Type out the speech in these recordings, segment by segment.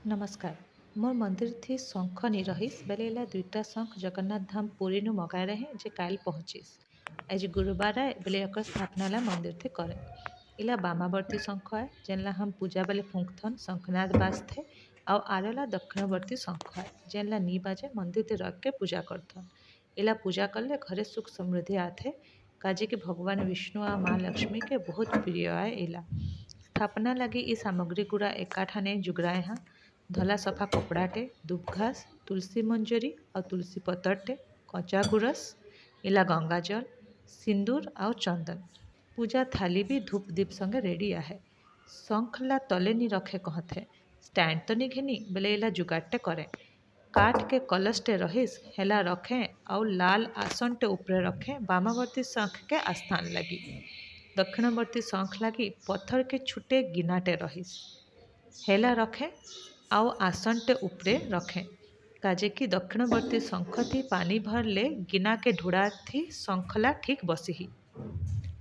नमस्कार। मोर मंदिर थी शंख नि रहीस बेले इला दुईटा शंख जगन्नाथ धाम पुरी नु मगाए रहे जे काल पहुँचीस। आज गुरुवार आए बेले एक स्थापना ला मंदिर थे करे। इला बामावर्ती शंख है जेनला हम पूजा बेले फूंकथन शंखनाद बाज थे। आउ आरेला दक्षिणवर्ती शंख है जेनला नी बाजे मंदिर ते रख के पूजा करथन। इला पूजा करले घरे सुख समृद्धि आथे। काजे कि भगवान विष्णु आ माँ लक्ष्मी के बहुत प्रिय है इला। स्थापना लगी ई सामग्री गुड़ा एकाठाने जुगराए हाँ। धला सफा कपड़ाटे दुब घास तुलसी मंजरी और तुलसी पतरटे कचा गुरस इला गंगाजल सिंदूर आउ चंदन पूजा थाली भी धूप दीप संगे रेडी आहे। शंखला तले नी रखे कहथे स्टैंड तो नी घिनी बेले इला जुगाटे करे। काठ के कलशटे रहीस हेला रखे और लाल आसनटे ऊपर रखे बामावर्ती शंख के आस्थान लगी। दक्षिणवर्ती शंख लगी पत्थर के छुटे गिनाटे रहीस हेला रखे आउ आसनटे उपरे रखे। काजे कि दक्षिणवर्ती शंख थी पानी भरले गिना के ढुड़ा थी शंखला ठीक बसी।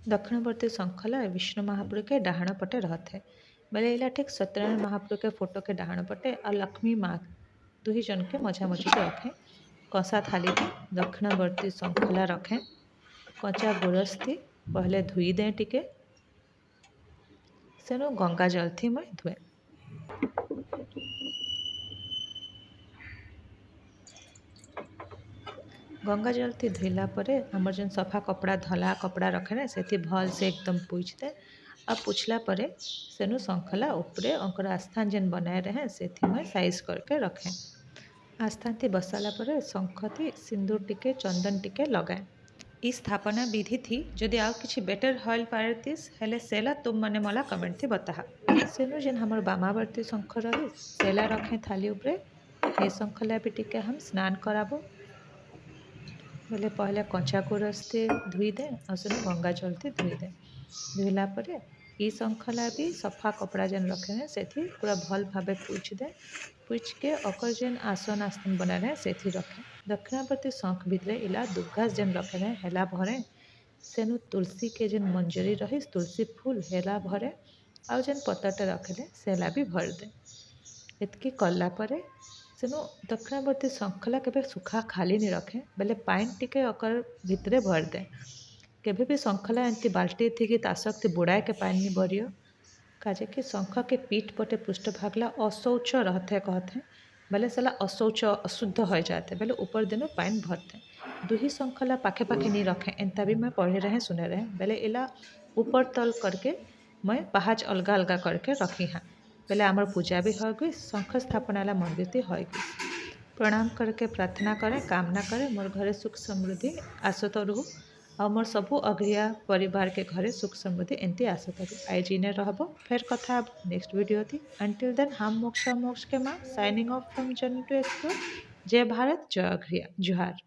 दक्षिणवर्ती शंखला विष्णु महाप्रभु के डाहण पटे रहते बेले इला ठीक सत्यनारायण महाप्रभु के फोटो के डाहण पटे और लक्ष्मी माँ दुही जन के मझा मझी के रखे। कसा थाली थी दक्षिणवर्ती शंखला रखे कचा गोरस थी पहले धुई दे टिके सेनु गंगा जल थी मैं धुए। गंगा जल थी धोला आमर जेन सफा कपड़ा धला कपड़ा रखे ना से भल से एकदम पूछ दे और पूछला परे सेनु शंखला उपरे अंकर आस्थान जेन बनाए रहे से मैं साइज करके रखे। आस्थान थी बसाला परे शंख थी सिंदूर टिके चंदन टिके लगाए। ई स्थापना विधि थी जदि आउ किछि बेटर हॉल पारतीस हेले सेला तुम मने मला कमेंट थी बताहा। सेनु जेन हमर बामावर्ती शंख रही सेला रखे थाली उपरे हे शंखला भी टिके हम स्नान कराबो बोले पहले कचा गोरस से धुई दे और सेनु गंगा जल थी धुई दे धुला परे ई शंखला भी सफा कपड़ा जेन रखे से पूरा भल भावे पूछ दे पूछ के अकर जेन आसन आस्थान बना रहे से रखे। दक्षिणावर्ती शंख भितरे इला दुबघास जेन रखे रहे हेला भरे सेनु तुलसी के जेन मंजरी रही तुलसी फूल हेला भरे आउ जेन पतरटे रखे सेला भी भर दे। एतकी कला परे सेनु दक्षिणावर्ती शंखला केबे सुखा खाली नहीं रखे बेले पाइन टिके अकर भितरे भर दे। केबे भी शंखला एंती बाल्टी थी कि तासक थी बुड़ाए के पाइन नहीं भरियो काजे कि शंख के पीठ पटे पृष्ठभागला अशौच रहते कहते बेले सेला अशौच अशुद्ध हो जाते बेले ऊपर दिनों पाइन भरते। दुही शंखला पाखे पाखे नहीं रखे एंता भी मैं पढ़े रहे सुने रहे बेले इला ऊपर तल करके मैं पहाज अलग अलग करके रखी हाँ बेले आमर पूजा भी हो गई शंख स्थापना ला मंदिर थी हो गई। प्रणाम करके प्रार्थना करें कामना करें मोर घरे सुख समृद्धि आसत रहू और मोर सबू अग्रिया परिवार के घरे सुख समृद्धि एंती आसत रहू। आई जीने रहबो फिर कथा नेक्स्ट वीडियो थी अंटिल देन हम मोक्ष के माँ signing off from journey to explore. जय भारत जय अग्रिया जुहार।